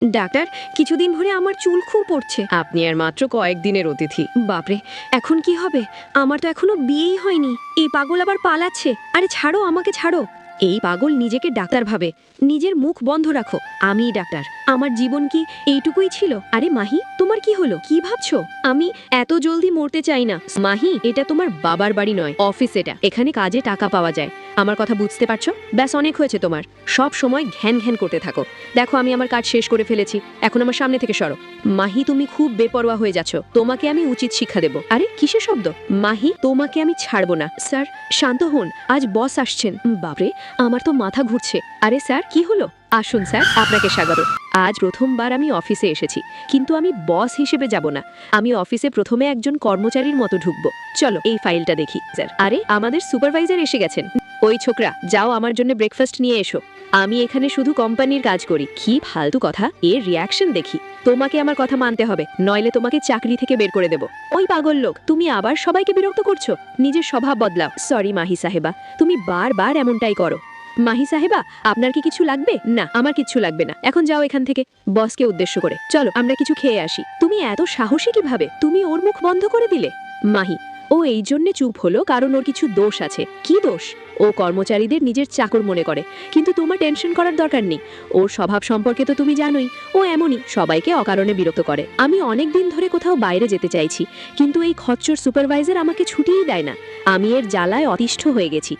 Doctor, কিছুদিন ধরে আমার চুল খুব পড়ছে। আপনি আর মাত্র কয়েকদিনের অতিথি। বাপরে, এখন কি হবে? আমার তো এখনো বিয়েই হয়নি। এই পাগল আবার পালাচ্ছে। আরে ছাড়ো, আমাকে ছাড়ো। এই পাগল নিজেকে ডাক্তার ভাবে। নিজের মুখ বন্ধ রাখো। আমিই ডাক্তার। আমার জীবন কি এইটুকুই ছিল? আরে মাহি, তোমার কি হলো? কি ভাবছো? আমি এত জলদি মরতে চাই না। মাহি, এটা তোমার বাবার বাড়ি নয়, অফিস এটা। এখানে কাজে টাকা পাওয়া যায়। আমার কথা বুঝতে পারছো? ব্যাস, অনেক হয়েছে তোমার। সব সময় ঘ্যান ঘ্যান করতে থাকো। দেখো, আমি আমার কাজ শেষ করে ফেলেছি। এখন আমার সামনে থেকে সরো। মাহি, তুমি খুব বেপরোয়া হয়ে যাচ্ছ। তোমাকে আমি উচিত শিক্ষা দেব। আরে কিসের শব্দ? মাহি, তোমাকে আমি ছাড়বো না। স্যার, শান্ত হন। আজ বস আসছেন। বাপরে, আমার তো মাথা ঘুরছে। আরে স্যার, কি হলো? আসুন স্যার, আপনাকে স্বাগত। আজ প্রথমবার আমি অফিসে এসেছি, কিন্তু আমি বস হিসেবে যাব না। আমি অফিসে প্রথমে একজন কর্মচারীর মতো ঢুকবো। চলো এই ফাইলটা দেখি। স্যার, আরে আমাদের সুপারভাইজার এসে গেছেন। ওই ছোকরা, যাও আমার জন্য ব্রেকফাস্ট নিয়ে এসো। আমি এখানে শুধু কোম্পানির কাজ করি। কি ফালতু কথা! এর রিয়াকশন দেখি। তোমাকে আমার কথা মানতে হবে, নইলে তোমাকে চাকরি থেকে বের করে দেব। ওই পাগল লোক, তুমি আবার সবাইকে বিরক্ত করছো। নিজের স্বভাব বদলাও। সরি মাহি সাহেবা, তুমি বারবার এমনটাই করো। মাহি সাহেবা, আপনার কি কিছু লাগবে? না, আমার কিছু লাগবে না। এখন যাও এখান থেকে। বসকে উদ্দেশ্য করে চলো, আমরা কিছু খেয়ে আসি। তুমি এত সাহসী কিভাবে? তুমি ওর মুখ বন্ধ করে দিলে। মাহি, ও এই জন্যে চুপ হলো কারণ ওর কিছু দোষ আছে। কি দোষ? ও কর্মচারীদের নিজের চাকর মনে করে। কিন্তু তোমার টেনশন করার দরকার নেই। ওর স্বভাব সম্পর্কে তো তুমি জানোই। ও এমনই, সবাইকে অকারণে বিরক্ত করে। আমি অনেক দিন ধরে কোথাও বাইরে যেতে চাইছি, কিন্তু এই খচ্চর সুপারভাইজার আমাকে ছুটিই দেয় না। আমি এর জ্বালায় অতিষ্ঠ হয়ে গেছি।